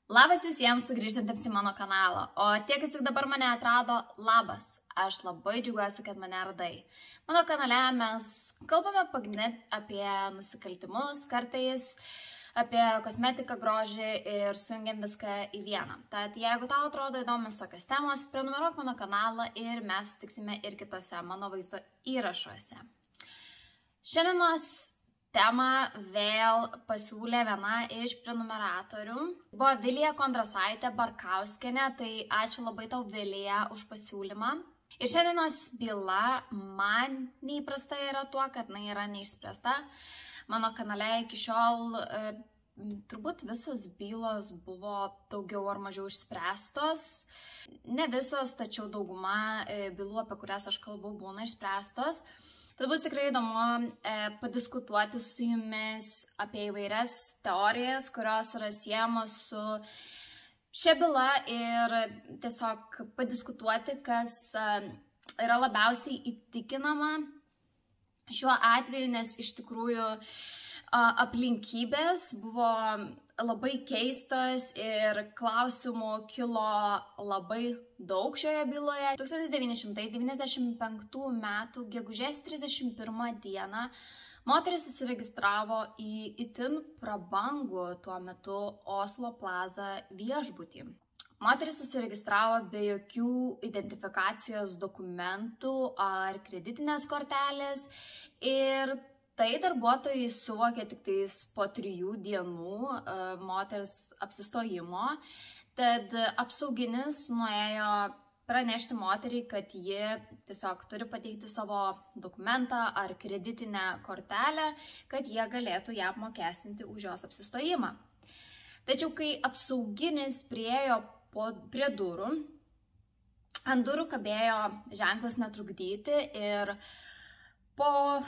Labas visiems sugrįžtantiems į mano kanalą, o tie, kas tik dabar mane atrado, labas. Aš labai džiaugiuosi, kad mane radai. Mano kanale mes kalbame pagrindinai apie nusikaltimus, kartais apie kosmetiką, grožį ir sujungiam viską į vieną. Tad jeigu tau atrodo įdomios tokios temos, prenumeruok mano kanalą ir mes sutiksime ir kitose mano vaizdo įrašuose. Šiandienos temą vėl pasiūlė viena iš prenumeratorių. Buvo Vilija Kondrasaitė Barkauskienė, tai ačiū labai tau, Vilija, už pasiūlymą. Ir šiandienos byla man neįprasta yra tuo, kad jinai yra neišspręsta. Mano kanale iki šiol turbūt visos bylos buvo daugiau ar mažiau išspręstos. Ne visos, tačiau dauguma bylų, apie kurias aš kalbu, būna išspręstos. Tad bus tikrai įdomu padiskutuoti su jumis apie įvairias teorijas, kurios yra siejamos su šia byla ir tiesiog padiskutuoti, kas yra labiausiai įtikinama šiuo atveju, nes iš tikrųjų aplinkybės buvo labai keistos ir klausimų kilo labai daug šioje byloje. 1995 metų gegužės 31 dieną moteris įsiregistravo į itin prabangų tuo metu Oslo Plaza viešbutį. Moteris įsiregistravo be jokių identifikacijos dokumentų ar kreditinės kortelės ir tai darbuotojai suvokė tik tais po 3 dienų moters apsistojimo, tad apsauginis nuėjo pranešti moteriai, kad ji tiesiog turi pateikti savo dokumentą ar kreditinę kortelę, kad jie galėtų ją apmokestinti už jos apsistojimą. Tačiau kai apsauginis priėjo prie durų, ant durų kabėjo ženklas netrukdyti ir po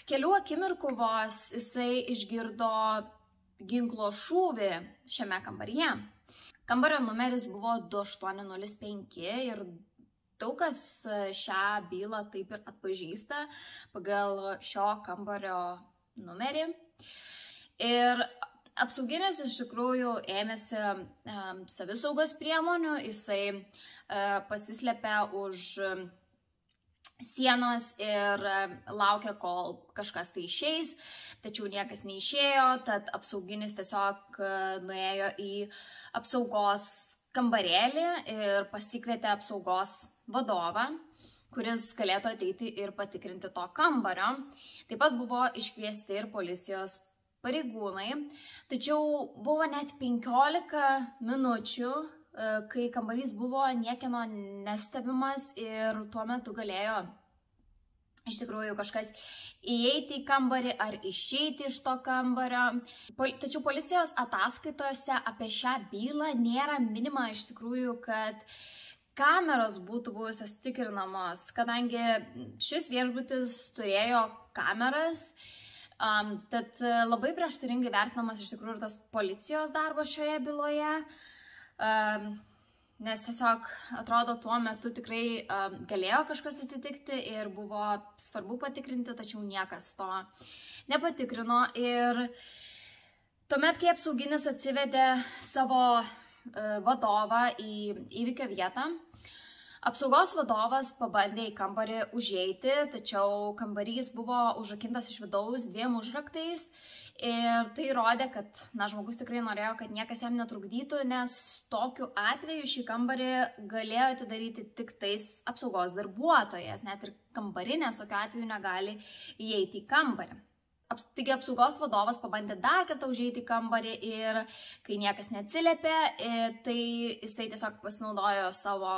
kelių akimirkų vos jisai išgirdo ginklo šūvį šiame kambaryje. Kambario numeris buvo 2805 ir daug kas šią bylą taip ir atpažįsta pagal šio kambario numerį. Ir apsauginis iš tikrųjų ėmėsi savisaugos priemonių, jisai pasislėpė už sienos ir laukia, kol kažkas tai išeis, tačiau niekas neišėjo, tad apsauginis tiesiog nuėjo į apsaugos kambarėlį ir pasikvietė apsaugos vadovą, kuris galėtų ateiti ir patikrinti to kambario. Taip pat buvo iškviesti ir policijos pareigūnai, tačiau buvo net 15 minučių, kai kambarys buvo niekieno nestebimas ir tuo metu galėjo iš tikrųjų kažkas įeiti į kambarį ar išeiti iš to kambario. Tačiau policijos ataskaitose apie šią bylą nėra minima iš tikrųjų, kad kameros būtų buvusios tikrinamos, kadangi šis viešbutis turėjo kameras. Tad labai prieštaringai vertinamas iš tikrųjų ir tas policijos darbas šioje byloje. Nes tiesiog atrodo tuo metu tikrai galėjo kažkas atsitikti ir buvo svarbu patikrinti, tačiau niekas to nepatikrino. Ir tuomet, kai apsauginis atsivedė savo vadovą į įvykio vietą, apsaugos vadovas pabandė į kambarį užeiti, tačiau kambarys buvo užrakintas iš vidaus 2 užraktais. Ir tai rodė, kad žmogus tikrai norėjo, kad niekas jam netrukdytų, nes tokiu atveju šį kambarį galėjo atidaryti tik tais apsaugos darbuotojas, net ir kambarinės tokiu atveju negali įeiti į kambarį. Taigi apsaugos vadovas pabandė dar kartą užeiti į kambarį ir kai niekas neatsiliepė, tai jisai tiesiog pasinaudojo savo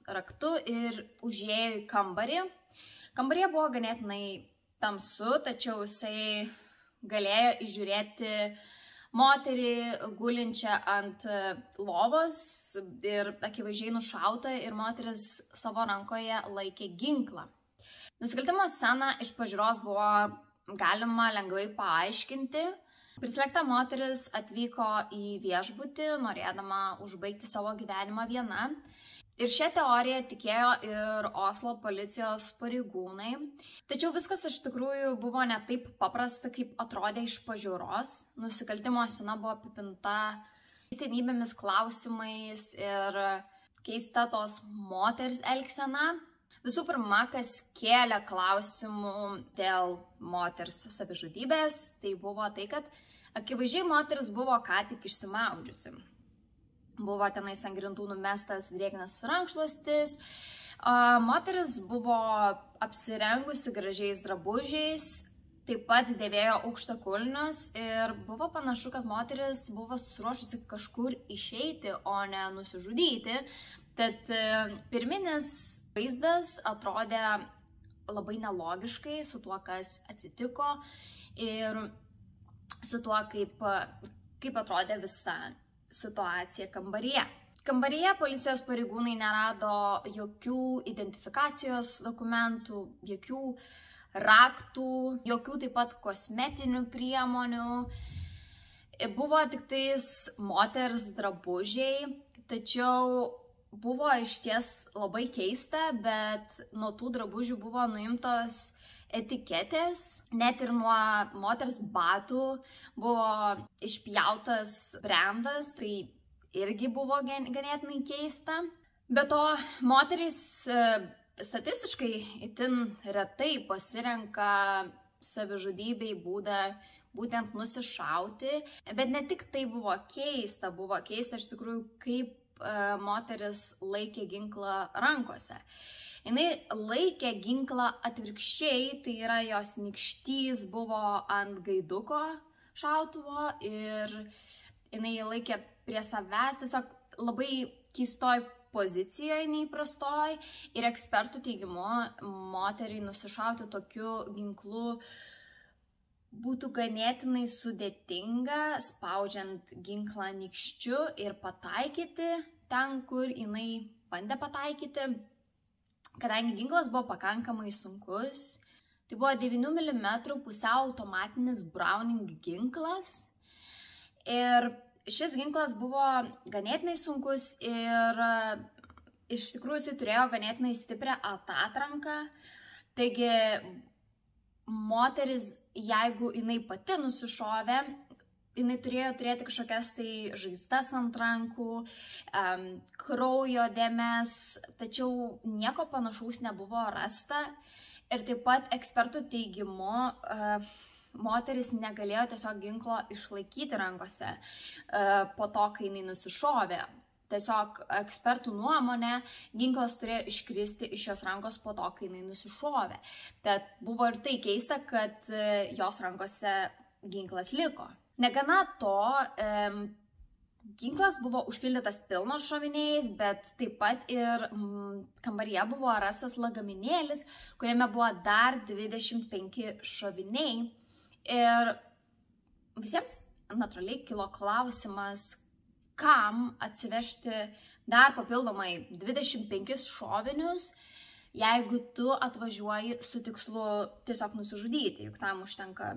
raktu ir užėjo į kambarį. Kambaryje buvo ganėtinai tamsu, tačiau jisai galėjo įžiūrėti moterį gulinčią ant lovos ir akivaizdžiai nušautą ir moteris savo rankoje laikė ginklą. Nusikaltimo sceną iš pažiūros buvo galima lengvai paaiškinti. Prislėgta moteris atvyko į viešbutį, norėdama užbaigti savo gyvenimą viena. Ir šią teoriją tikėjo ir Oslo policijos pareigūnai. Tačiau viskas iš tikrųjų buvo ne taip paprasta, kaip atrodė iš pažiūros. Nusikaltimo scena buvo apipinta keistenybėmis, klausimais ir keista tos moters elgsena. Visų pirma, kas kėlė klausimų dėl moters savižudybės, tai buvo tai, kad akivaizdžiai moteris buvo ką tik išsimaudžiusi. Buvo tenais ant grindų numestas drėgnas rankšluostis, moteris buvo apsirengusi gražiais drabužiais, taip pat dėvėjo aukštakulnius ir buvo panašu, kad moteris buvo susiruošusi kažkur išeiti, o ne nusižudyti. Tad pirminis vaizdas atrodė labai nelogiškai su tuo, kas atsitiko ir su tuo, kaip atrodė visa situacija kambaryje. Kambaryje policijos pareigūnai nerado jokių identifikacijos dokumentų, jokių raktų, jokių taip pat kosmetinių priemonių. Buvo tik tais moters drabužiai, tačiau buvo išties labai keista, bet nuo tų drabužių buvo nuimtos etiketės, net ir nuo moters batų buvo išpjautas brendas, tai irgi buvo ganėtinai keista. Be to, moterys statistiškai itin retai pasirenka savižudybei būdą būtent nusišauti, bet ne tik tai buvo keista iš tikrųjų, kaip moteris laikė ginklą rankose. Jinai laikė ginklą atvirkščiai, tai yra jos nykštys buvo ant gaiduko šautuvo ir jinai laikė prie savęs tiesiog labai keistoj pozicijoje, neįprastoj, ir ekspertų teigimu moteriai nusišauti tokiu ginklu būtų ganėtinai sudėtinga, spaudžiant ginklą nykščiu ir pataikyti ten, kur jinai bandė pataikyti, kadangi ginklas buvo pakankamai sunkus. Tai buvo 9 mm pusiau automatinis Browning ginklas ir šis ginklas buvo ganėtinai sunkus ir iš tikrųjų jisai turėjo ganėtinai stiprią atatranką, taigi moteris, jeigu jinai pati nusišovė, jinai turėjo turėti kažkokias tai žaizdas ant rankų, kraujo dėmes, tačiau nieko panašaus nebuvo rasta. Ir taip pat ekspertų teigimu, moteris negalėjo tiesiog ginklo išlaikyti rankose po to, kai jinai nusišovė. Tiesiog ekspertų nuomonė, ginklas turėjo iškristi iš jos rankos po to, kai jinai nusišovė. Tad buvo ir tai keista, kad jos rankose ginklas liko. Negana to, ginklas buvo užpildytas pilnos šoviniais, bet taip pat ir kambaryje buvo rastas lagaminėlis, kuriame buvo dar 25 šoviniai. Ir visiems natūraliai kilo klausimas, kam atsivežti dar papildomai 25 šovinius, jeigu tu atvažiuoji su tikslu tiesiog nusižudyti, juk tam užtenka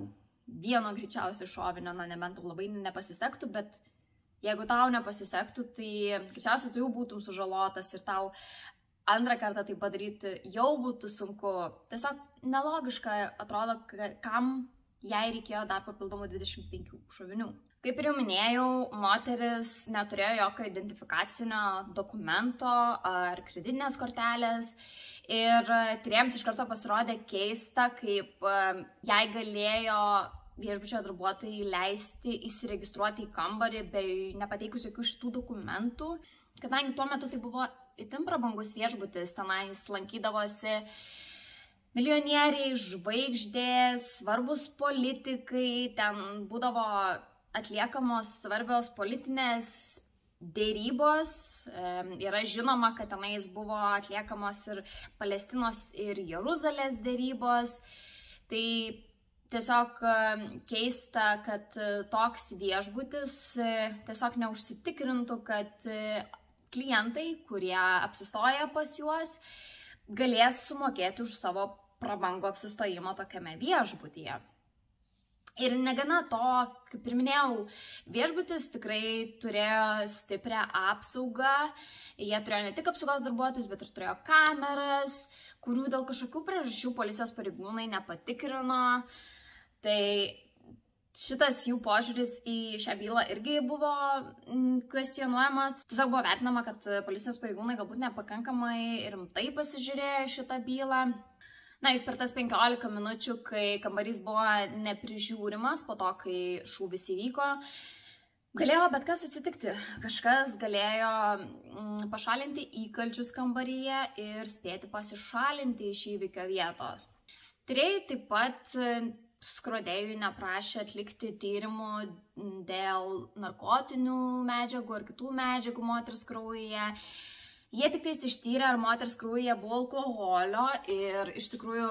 vieno greičiausiai šovinio, na nebent tau labai nepasisektų, bet jeigu tau nepasisektų, tai greičiausiai tu jau būtum sužalotas ir tau antrą kartą tai padaryti jau būtų sunku. Tiesiog nelogiška atrodo, kam jai reikėjo dar papildomų 25 šovinių. Kaip ir jau minėjau, moteris neturėjo jokio identifikacinio dokumento ar kreditinės kortelės ir tyrėjams iš karto pasirodė keista, kaip jai galėjo viešbučio darbuotojai leisti įsiregistruoti į kambarį bei nepateikus jokių šitų dokumentų, kadangi tuo metu tai buvo itin prabangus viešbutis, tenais lankydavosi milijonieriai, žvaigždės, svarbus politikai, ten būdavo atliekamos svarbios politinės dėrybos. Yra žinoma, kad tenais buvo atliekamos ir Palestinos ir Jeruzalės dėrybos. Tai tiesiog keista, kad toks viešbutis tiesiog neužsitikrintų, kad klientai, kurie apsistoja pas juos, galės sumokėti už savo prabangų apsistojimą tokiame viešbutyje. Ir negana to, kaip ir minėjau, viešbutis tikrai turėjo stiprią apsaugą. Jie turėjo ne tik apsaugos darbuotojus, bet ir turėjo kameras, kurių dėl kažkokių priežasčių policijos pareigūnai nepatikrino. Tai šitas jų požiūris į šią bylą irgi buvo kvestionuojamas. Tiesiog buvo vertinama, kad policijos pareigūnai galbūt nepakankamai rimtai pasižiūrėjo šitą bylą. Na, ir per tas 15 minučių, kai kambarys buvo neprižiūrimas, po to, kai šūvis įvyko, galėjo bet kas atsitikti. Kažkas galėjo pašalinti įkalčius kambaryje ir spėti pasišalinti iš įvykio vietos. Tyrėjai taip pat skrodėjui neprašė atlikti tyrimų dėl narkotinių medžiagų ar kitų medžiagų moters kraujyje. Jie tik tais ištyrė, ar moters kraujyje buvo alkoholio ir iš tikrųjų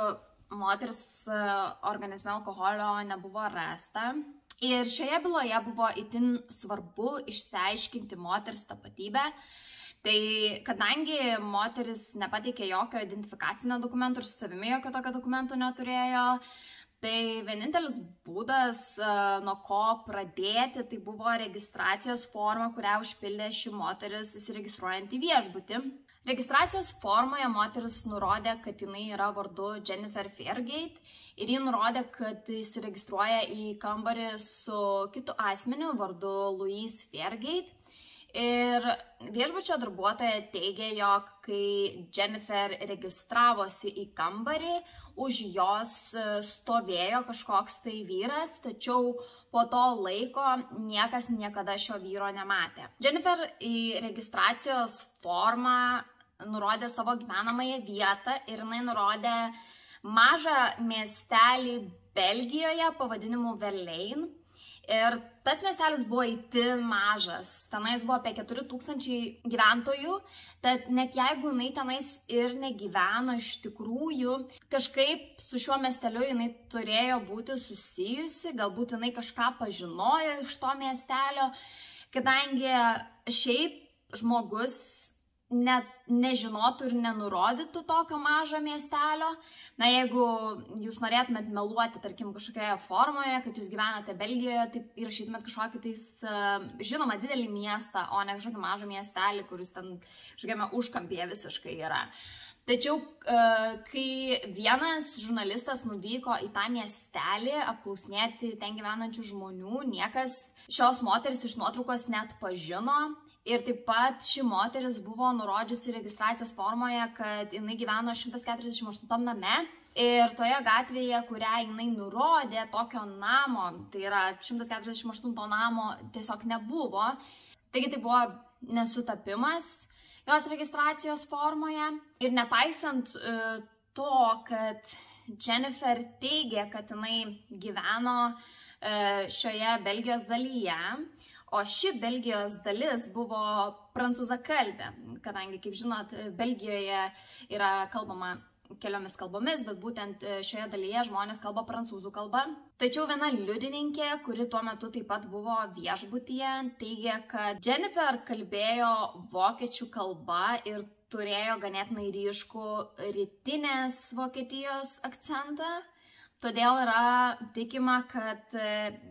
moters organizme alkoholio nebuvo rasta. Ir šioje byloje buvo itin svarbu išsiaiškinti moters tapatybę. Tai kadangi moteris nepateikė jokio identifikacinio dokumento ir su savimi jokio tokio dokumento neturėjo, tai vienintelis būdas, nuo ko pradėti, tai buvo registracijos forma, kurią užpildė ši moteris įsiregistruojant į viešbutį. Registracijos formoje moteris nurodė, kad jinai yra vardu Jennifer Fairgate ir ji nurodė, kad įsiregistruoja į kambarį su kitu asmeniu vardu Louise Fairgate. Ir viešbučio darbuotoja teigė, jog kai Jennifer registravosi į kambarį, už jos stovėjo kažkoks tai vyras, tačiau po to laiko niekas niekada šio vyro nematė. Jennifer į registracijos formą nurodė savo gyvenamąją vietą ir jinai nurodė mažą miestelį Belgijoje pavadinimu Verlein. Ir tas miestelis buvo itin mažas, tenais buvo apie 4000 gyventojų, tad net jeigu jinai tenais ir negyveno iš tikrųjų, kažkaip su šiuo miesteliu jinai turėjo būti susijusi, galbūt jinai kažką pažinojo iš to miestelio, kadangi šiaip žmogus net nežinotų ir nenurodytų tokio mažo miestelio. Na, jeigu jūs norėtumėt meluoti, tarkim, kažkokioje formoje, kad jūs gyvenate Belgijoje, tai įrašytumėt kažkokį tais žinoma didelį miestą, o ne kažkokį mažą miestelį, kuris ten kažkokiame užkampyje visiškai yra. Tačiau, kai vienas žurnalistas nuvyko į tą miestelį apklausinėti ten gyvenančių žmonių, niekas šios moteris iš nuotraukos net pažino. Ir taip pat ši moteris buvo nurodžiusi registracijos formoje, kad jinai gyveno 148 name. Ir toje gatvėje, kurią jinai nurodė, tokio namo, tai yra 148 namo, tiesiog nebuvo. Taigi tai buvo nesutapimas jos registracijos formoje. Ir nepaisant to, kad Jennifer teigė, kad jinai gyveno šioje Belgijos dalyje, o ši Belgijos dalis buvo prancūzakalbė, kadangi, kaip žinot, Belgijoje yra kalbama keliomis kalbomis, bet būtent šioje dalyje žmonės kalba prancūzų kalba. Tačiau viena liudininkė, kuri tuo metu taip pat buvo viešbutyje, teigia, kad Jennifer kalbėjo vokiečių kalba ir turėjo ganėtinai ryškų rytinės Vokietijos akcentą. Todėl yra tikima, kad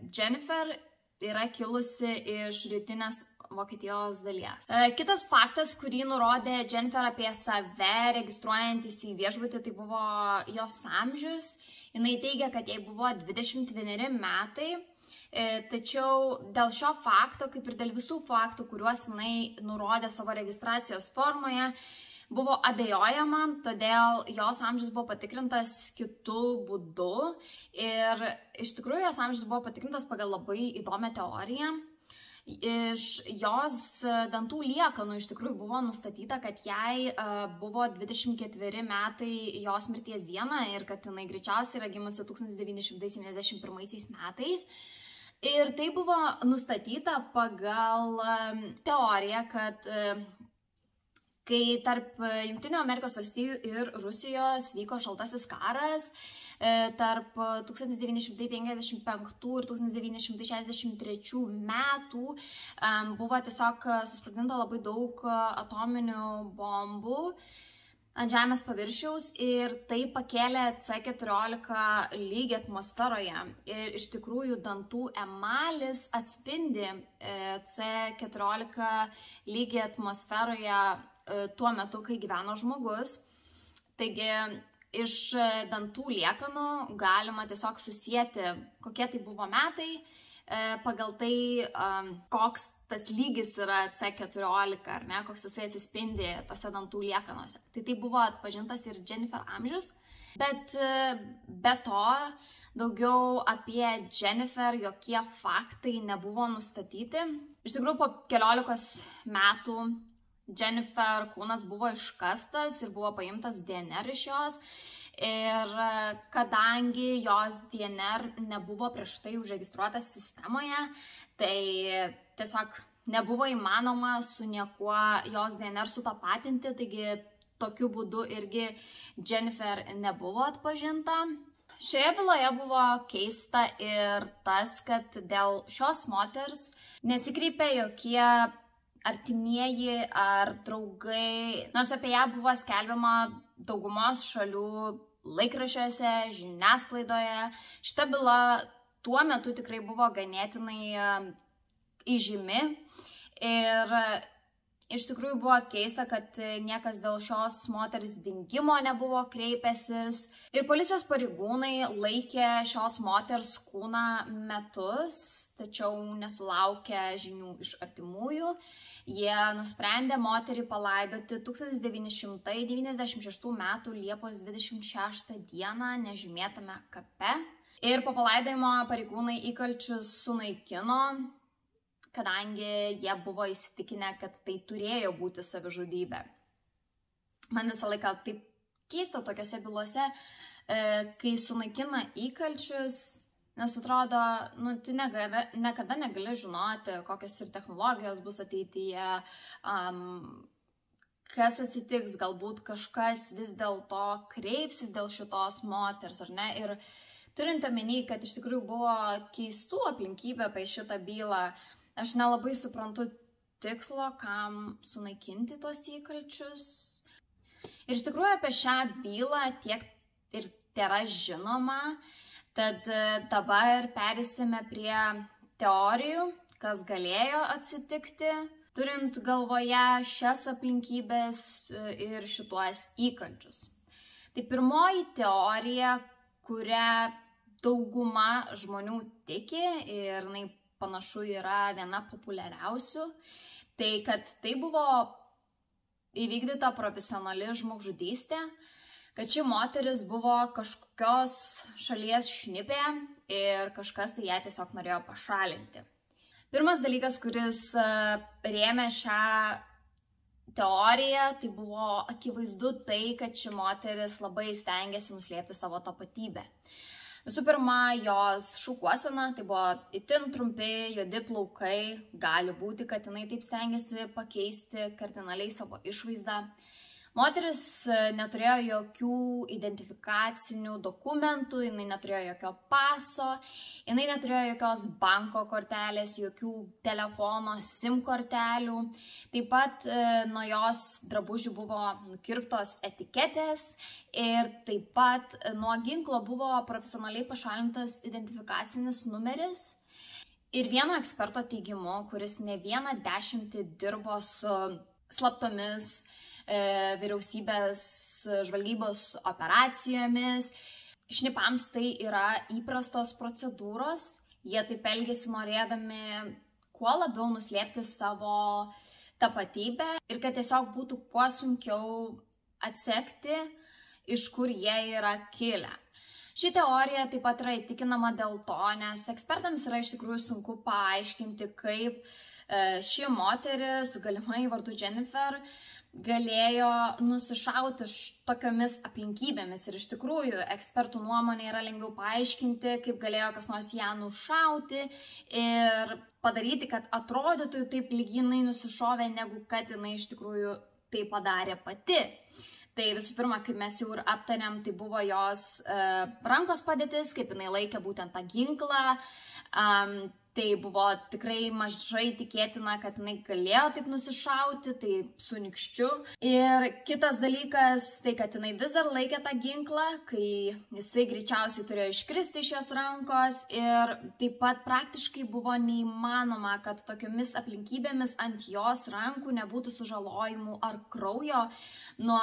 Jennifer yra kilusi iš rytinės Vokietijos dalies. Kitas faktas, kurį nurodė Jennifer apie save registruojantis į viešbutį, tai buvo jos amžius. Jinai teigia, kad jai buvo 21 metai, tačiau dėl šio fakto, kaip ir dėl visų faktų, kuriuos jinai nurodė savo registracijos formoje, buvo abejojama, todėl jos amžius buvo patikrintas kitu būdu ir iš tikrųjų jos amžius buvo patikrintas pagal labai įdomią teoriją. Iš jos dantų liekanų iš tikrųjų buvo nustatyta, kad jai buvo 24 metai jos mirties dieną ir kad jinai greičiausiai yra gimusi 1971 metais. Ir tai buvo nustatyta pagal teoriją, kad kai tarp Jungtinių Amerikos valstijų ir Rusijos vyko šaltasis karas, tarp 1955 ir 1963 metų buvo tiesiog susprogdinta labai daug atominių bombų ant Žemės paviršiaus ir tai pakėlė C14 lygį atmosferoje. Ir iš tikrųjų dantų emalis atspindi C14 lygį atmosferoje tuo metu, kai gyveno žmogus. Taigi, iš dantų liekanų galima tiesiog susijęti, kokie tai buvo metai, pagal tai, koks tas lygis yra C14, ar ne, koks jisai atsispindi tose dantų liekanose. Tai buvo atpažintas ir Jennifer amžius, bet be to daugiau apie Jennifer jokie faktai nebuvo nustatyti. Iš tikrųjų, po 14 metų Jennifer kūnas buvo iškastas ir buvo paimtas DNR iš jos. Ir kadangi jos DNR nebuvo prieš tai užregistruotas sistemoje, tai tiesiog nebuvo įmanoma su niekuo jos DNR sutapatinti, taigi tokiu būdu irgi Jennifer nebuvo atpažinta. Šioje byloje buvo keista ir tas, kad dėl šios moters nesikreipė jokie artimieji ar draugai, nors apie ją buvo skelbiama daugumos šalių laikraščiuose, žiniasklaidoje. Šita byla tuo metu tikrai buvo ganėtinai įžymi ir iš tikrųjų buvo keista, kad niekas dėl šios moters dingimo nebuvo kreipęsis. Ir policijos pareigūnai laikė šios moters kūną metus, tačiau nesulaukė žinių iš artimųjų. Jie nusprendė moterį palaidoti 1996 m. Liepos 26 d. nežymėtame kape. Ir po palaidojimo pareigūnai įkalčius sunaikino, kadangi jie buvo įsitikinę, kad tai turėjo būti savižudybė. Man visą laiką taip keista tokiose bylose, kai sunaikina įkalčius, nes atrodo, tu niekada negali žinoti, kokios ir technologijos bus ateityje, kas atsitiks, galbūt kažkas vis dėlto kreipsis dėl šitos moters, ar ne? Ir turint omeny, kad iš tikrųjų buvo keistų aplinkybių apie šitą bylą, aš nelabai suprantu tikslo, kam sunaikinti tuos įkalčius. Ir iš tikrųjų apie šią bylą tiek ir tėra žinoma, tad dabar perėsime prie teorijų, kas galėjo atsitikti, turint galvoje šias aplinkybės ir šituos įkalčius. Tai pirmoji teorija, kurią dauguma žmonių tiki ir jinai panašu yra viena populiariausių, tai kad tai buvo įvykdyta profesionali žmogžudystė, kad ši moteris buvo kažkokios šalies šnipė ir kažkas tai ją tiesiog norėjo pašalinti. Pirmas dalykas, kuris rėmė šią teoriją, tai buvo akivaizdu tai, kad ši moteris labai stengiasi nuslėpti savo tapatybę. Visų pirma, jos šukuosena, tai buvo itin trumpi, juodi plaukai, gali būti, kad jinai taip stengiasi pakeisti kardinaliai savo išvaizdą. Moteris neturėjo jokių identifikacinių dokumentų, jinai neturėjo jokio paso, jinai neturėjo jokios banko kortelės, jokių telefono SIM kortelių. Taip pat nuo jos drabužių buvo nukirptos etiketės ir taip pat nuo ginklo buvo profesionaliai pašalintas identifikacinis numeris. Ir vieno eksperto teigimu, kuris ne vieną dešimtį dirbo su slaptomis vyriausybės žvalgybos operacijomis. Šnipams tai yra įprastos procedūros. Jie taip elgiasi norėdami kuo labiau nuslėpti savo tapatybę ir kad tiesiog būtų kuo sunkiau atsekti, iš kur jie yra kilę. Ši teorija taip pat yra įtikinama dėl to, nes ekspertams yra iš tikrųjų sunku paaiškinti, kaip ši moteris, galimai vardu Jennifer, galėjo nusišauti tokiomis aplinkybėmis. Ir iš tikrųjų ekspertų nuomonė yra lengviau paaiškinti, kaip galėjo kas nors ją nušauti ir padaryti, kad atrodytų taip lyg jinai nusišovė, negu kad jinai iš tikrųjų tai padarė pati. Tai visų pirma, kaip mes jau ir aptarėm, tai buvo jos rankos padėtis, kaip jinai laikė būtent tą ginklą. Tai buvo tikrai mažai tikėtina, kad jinai galėjo taip nusišauti, tai su nykščiu. Ir kitas dalykas, tai kad jinai vis dar laikė tą ginklą, kai jisai greičiausiai turėjo iškristi iš jos rankos. Ir taip pat praktiškai buvo neįmanoma, kad tokiomis aplinkybėmis ant jos rankų nebūtų sužalojimų ar kraujo nuo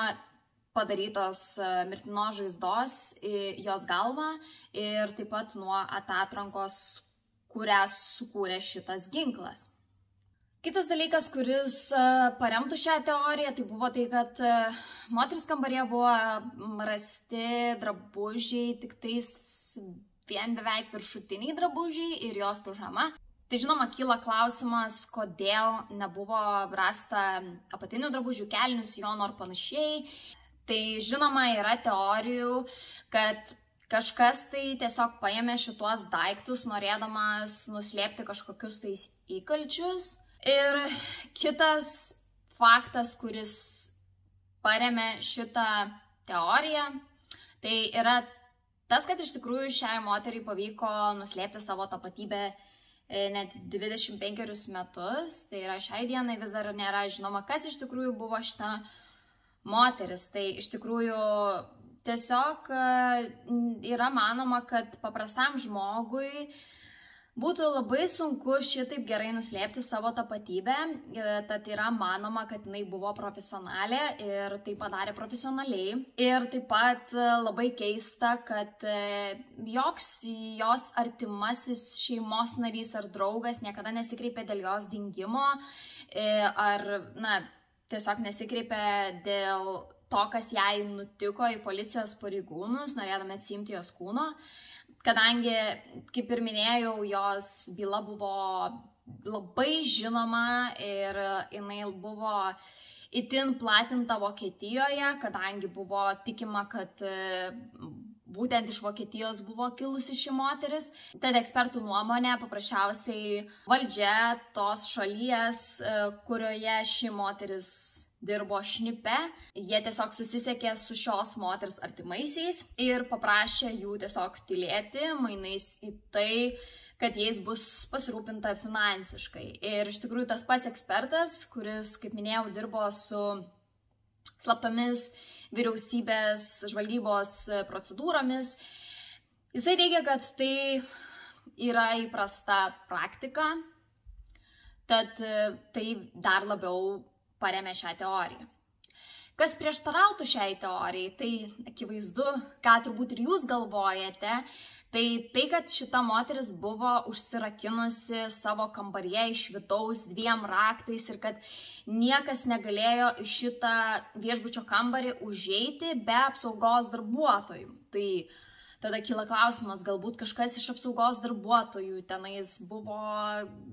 padarytos mirtinos žaizdos į jos galvą ir taip pat nuo atatrankos, kurią sukūrė šitas ginklas. Kitas dalykas, kuris paremtų šią teoriją, tai buvo tai, kad moteris kambaryje buvo rasti drabužiai, tik tais vien beveik viršutiniai drabužiai ir jos pižama. Tai žinoma, kyla klausimas, kodėl nebuvo rasta apatinių drabužių, kelnių, sijonų ar panašiai. Tai žinoma, yra teorijų, kad kažkas tai tiesiog paėmė šituos daiktus, norėdamas nuslėpti kažkokius tais įkalčius. Ir kitas faktas, kuris paremė šitą teoriją, tai yra tas, kad iš tikrųjų šiai moteriai pavyko nuslėpti savo tapatybę net 25 metus. Tai yra šiai dienai vis dar nėra žinoma, kas iš tikrųjų buvo šita moteris. Tai iš tikrųjų tiesiog yra manoma, kad paprastam žmogui būtų labai sunku šitaip gerai nuslėpti savo tapatybę, tad yra manoma, kad jinai buvo profesionalė ir tai padarė profesionaliai. Ir taip pat labai keista, kad joks jos artimasis šeimos narys ar draugas niekada nesikreipė dėl jos dingimo ar, tiesiog nesikreipė dėl to, kas jai nutiko į policijos pareigūnus, norėdami atsiimti jos kūno. Kadangi, kaip ir minėjau, jos byla buvo labai žinoma ir jinai buvo itin platinta Vokietijoje, kadangi buvo tikima, kad būtent iš Vokietijos buvo kilusi ši moteris. Tad ekspertų nuomonė, paprasčiausiai valdžia tos šalies, kurioje ši moteris dirbo šnipe, jie tiesiog susisiekė su šios moters artimaisiais ir paprašė jų tiesiog tylėti, mainais į tai, kad jais bus pasirūpinta finansiškai. Ir iš tikrųjų tas pats ekspertas, kuris, kaip minėjau, dirbo su slaptomis vyriausybės žvalgybos procedūromis, jisai teigia, kad tai yra įprasta praktika, tad tai dar labiau paremė šią teoriją. Kas prieštarautų šiai teorijai, tai akivaizdu, ką turbūt ir jūs galvojate, tai, kad šita moteris buvo užsirakinusi savo kambaryje iš vidaus 2 raktais ir kad niekas negalėjo į šitą viešbučio kambarį užeiti be apsaugos darbuotojų. Tai tada kyla klausimas, galbūt kažkas iš apsaugos darbuotojų tenais buvo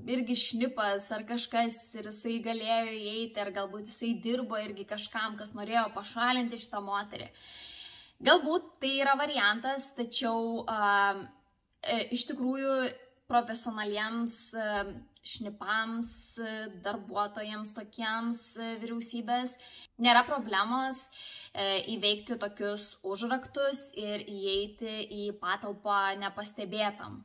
irgi šnipas ar kažkas ir jisai galėjo įeiti, ar galbūt jisai dirbo irgi kažkam, kas norėjo pašalinti šitą moterį. Galbūt tai yra variantas, tačiau iš tikrųjų profesionaliems šnipams, darbuotojams tokiems vyriausybės nėra problemos įveikti tokius užraktus ir įeiti į patalpą nepastebėtam.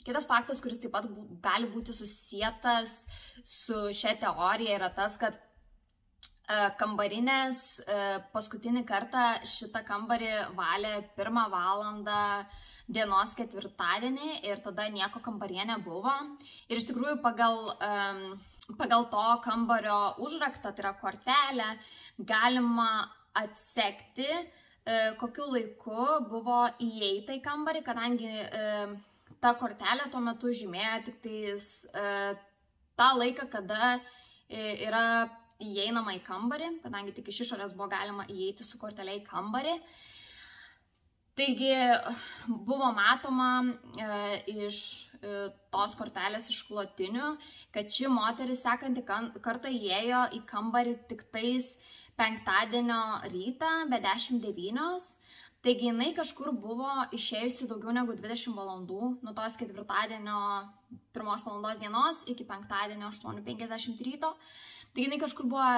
Kitas faktas, kuris taip pat gali būti susietas su šia teorija, yra tas, kad kambarinės paskutinį kartą šitą kambarį valė 1 valandą dienos ketvirtadienį ir tada nieko kambaryje nebuvo. Ir iš tikrųjų pagal to kambario užraktą, tai yra kortelę, galima atsekti, kokiu laiku buvo įeita į kambarį, kadangi ta kortelė tuo metu žymėjo tik tais tą laiką, kada yra įeinama į kambarį, kadangi tik iš išorės buvo galima įeiti su kortelė į kambarį. Taigi buvo matoma iš tos kortelės išklotinių, kad ši moteris sekantį kartą įėjo į kambarį tik tais penktadienio rytą, be 10:09. Taigi jinai kažkur buvo išėjusi daugiau negu 20 valandų, nuo tos ketvirtadienio 1 valandos dienos iki penktadienio 8:50 ryto. Taigi jinai kažkur buvo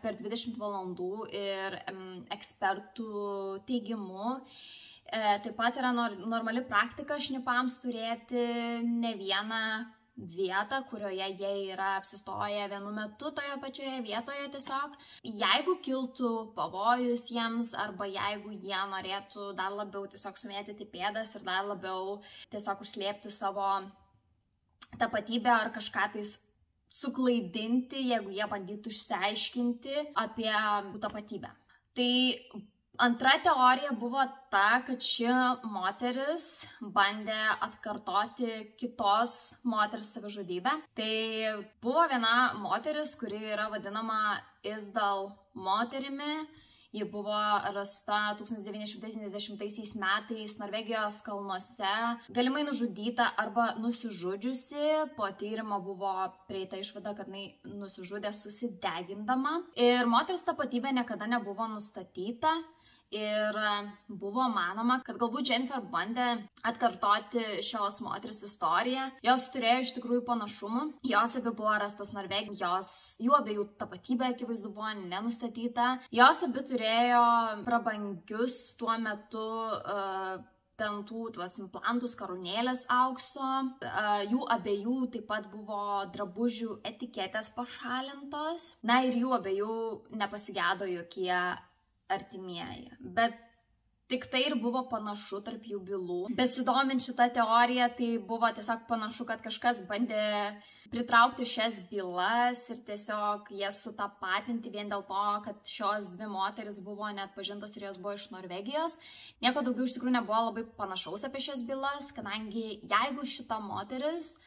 per 20 valandų ir ekspertų teigimu. Taip pat yra normali praktika šnipams turėti ne vieną vietą, kurioje jie yra apsistoję vienu metu toje pačioje vietoje tiesiog. Jeigu kiltų pavojus jiems arba jeigu jie norėtų dar labiau tiesiog sumėtyti pėdas ir dar labiau tiesiog užslėpti savo tapatybę ar kažką tais suklaidinti, jeigu jie bandytų išsiaiškinti apie tapatybę. Tai Antra teorija buvo ta, kad ši moteris bandė atkartoti kitos moters savižudybę. Tai buvo viena moteris, kuri yra vadinama Isdal moterimi. Ji buvo rasta 1970 metais Norvegijos kalnuose, galimai nužudyta arba nusižudžiusi. Po tyrimo buvo prieita išvada, kad jinai nusižudė susidegindama. Ir moters tapatybė niekada nebuvo nustatyta. Ir buvo manoma, kad galbūt Jennifer bandė atkartoti šios moters istoriją. Jos turėjo iš tikrųjų panašumų. Jos abi buvo rastos Norvegijos, jų abiejų tapatybė akivaizdu buvo nenustatyta. Jos abi turėjo prabangius tuo metu dantų, tuos implantus, karūnėlės aukso. Jų abiejų taip pat buvo drabužių etiketės pašalintos. Na ir jų abiejų nepasigedo jokie artimieji. Bet tik tai ir buvo panašu tarp jų bylų. Besidomint šitą teoriją, tai buvo tiesiog panašu, kad kažkas bandė pritraukti šias bylas ir tiesiog jas sutapatinti vien dėl to, kad šios dvi moteris buvo neatpažintos ir jos buvo iš Norvegijos. Nieko daugiau iš tikrųjų nebuvo labai panašaus apie šias bylas, kadangi jeigu šita moteris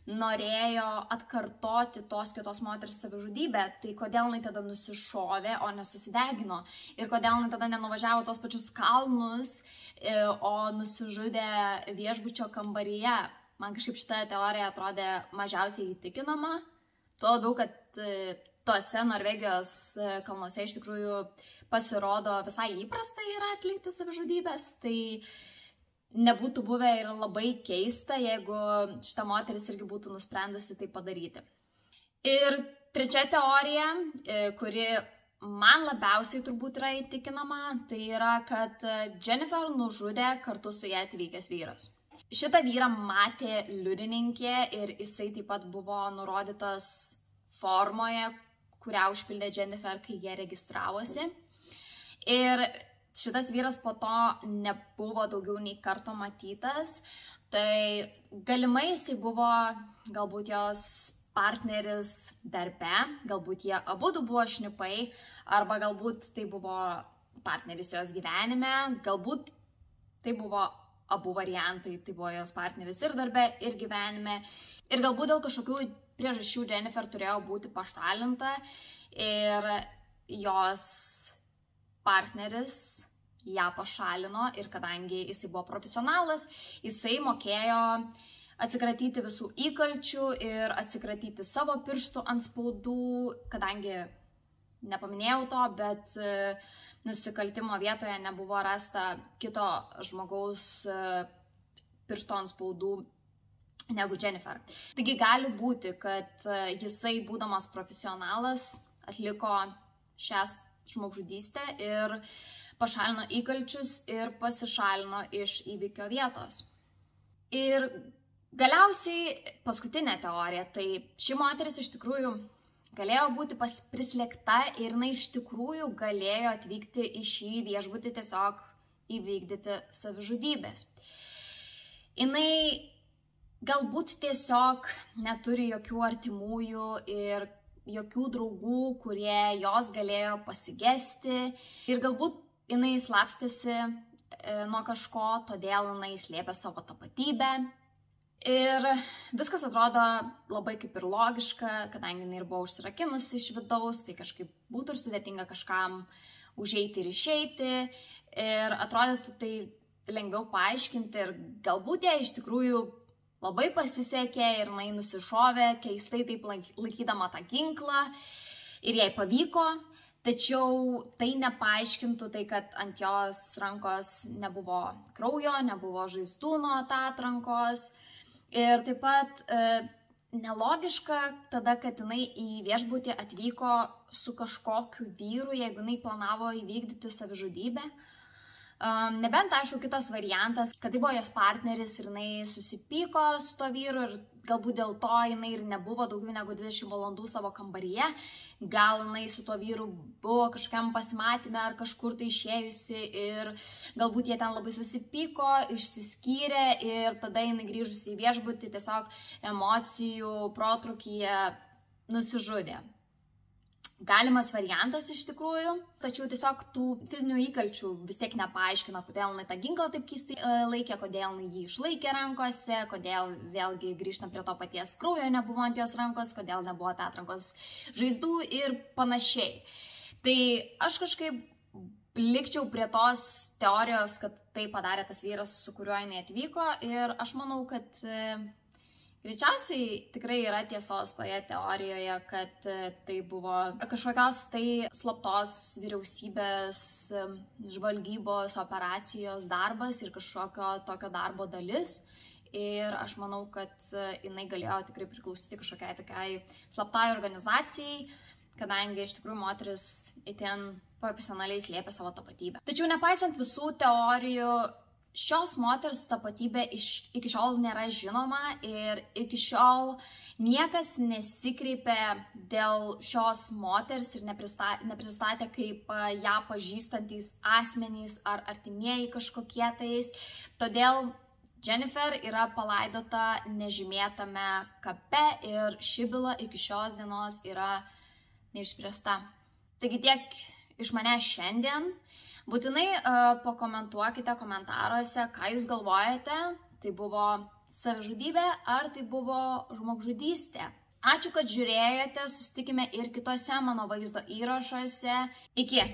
norėjo atkartoti tos kitos moters savižudybę, tai kodėl jinai tada nusišovė, o nesusidegino? Ir kodėl jinai tada nenuvažiavo tos pačius kalnus, o nusižudė viešbučio kambaryje? Man kažkaip šita teorija atrodė mažiausiai įtikinama. Tuo labiau, kad tuose Norvegijos kalnuose iš tikrųjų pasirodo visai įprasta yra atlikti savižudybės. Tai nebūtų buvę ir labai keista, jeigu šita moteris irgi būtų nusprendusi tai padaryti. Ir trečia teorija, kuri man labiausiai turbūt yra įtikinama, tai yra, kad Jennifer nužudė kartu su ją atvykęs vyras. Šitą vyrą matė liudininkė ir jisai taip pat buvo nurodytas formoje, kurią užpildė Jennifer, kai jie registravosi. Ir šitas vyras po to nebuvo daugiau nei karto matytas, tai galimai jisai buvo galbūt jos partneris darbe, galbūt jie abudu buvo šnipai, arba galbūt tai buvo partneris jos gyvenime, galbūt tai buvo abu variantai, tai buvo jos partneris ir darbe, ir gyvenime, ir galbūt dėl kažkokių priežasčių Jennifer turėjo būti pašalinta ir jos partneris ją pašalino ir kadangi jisai buvo profesionalas, jisai mokėjo atsikratyti visų įkalčių ir atsikratyti savo pirštų antspaudų, kadangi nepaminėjau to, bet nusikaltimo vietoje nebuvo rasta kito žmogaus piršto antspaudų negu Jennifer. Taigi gali būti, kad jisai, būdamas profesionalas, atliko šią žmogžudystę ir pašalino įkalčius ir pasišalino iš įvykio vietos. Ir galiausiai paskutinė teorija, tai ši moteris iš tikrųjų galėjo būti prislėgta ir jinai iš tikrųjų galėjo atvykti į šį viešbutį tiesiog įvykdyti savižudybės. Jinai galbūt tiesiog neturi jokių artimųjų ir jokių draugų, kurie jos galėjo pasigesti. Ir galbūt jinai slapstėsi nuo kažko, todėl jinai slėpė savo tapatybę. Ir viskas atrodo labai kaip ir logiška, kadangi jinai ir buvo užsirakinusi iš vidaus, tai kažkaip būtų ir sudėtinga kažkam užeiti ir išeiti. Ir atrodytų tai lengviau paaiškinti ir galbūt jie iš tikrųjų labai pasisekė ir jinai nusišovė, keistai taip laikydama tą ginklą ir jai pavyko, tačiau tai nepaaiškintų tai, kad ant jos rankos nebuvo kraujo, nebuvo žaizdų nuo atrankos. Ir taip pat nelogiška tada, kad jinai į viešbutį atvyko su kažkokiu vyru, jeigu jinai planavo įvykdyti savižudybę. Nebent, aišku, kitas variantas, kad tai buvo jos partneris ir jinai susipyko su to vyru ir galbūt dėl to jinai ir nebuvo daugiau negu 20 valandų savo kambaryje. Gal jinai su to vyru buvo kažkokiam pasimatyme ar kažkur tai išėjusi ir galbūt jie ten labai susipyko, išsiskyrė ir tada jinai grįžusi į viešbutį tiesiog emocijų protrukyje nusižudė. galimas variantas iš tikrųjų, tačiau tiesiog tų fizinių įkalčių vis tiek nepaaiškina, kodėl jinai tą ginklą taip keistai laikė, kodėl jinai jį išlaikė rankose, kodėl vėlgi grįžtant prie to paties kraujo nebuvo ant jos rankos, kodėl nebuvo atrankos žaizdų ir panašiai. Tai aš kažkaip likčiau prie tos teorijos, kad tai padarė tas vyras, su kuriuo jinai atvyko, ir aš manau, kad greičiausiai tikrai yra tiesos toje teorijoje, kad tai buvo kažkokios tai slaptos vyriausybės žvalgybos operacijos darbas ir kažkokio tokio darbo dalis. Ir aš manau, kad jinai galėjo tikrai priklausyti kažkokiai tokiai slaptai organizacijai, kadangi iš tikrųjų moteris itin profesionaliai slėpė savo tapatybę. Tačiau nepaisant visų teorijų, šios moters tapatybė iki šiol nėra žinoma ir iki šiol niekas nesikreipė dėl šios moters ir nepristatė kaip ją pažįstantys asmenys ar artimieji kažkokie tais. Todėl Jennifer yra palaidota nežymėtame kape ir ši byla iki šios dienos yra neišspręsta. Taigi tiek iš manęs šiandien. Būtinai pakomentuokite komentaruose, ką jūs galvojate, tai buvo savižudybė ar tai buvo žmogžudystė. Ačiū, kad žiūrėjote, susitikime ir kitose mano vaizdo įrašuose. Iki!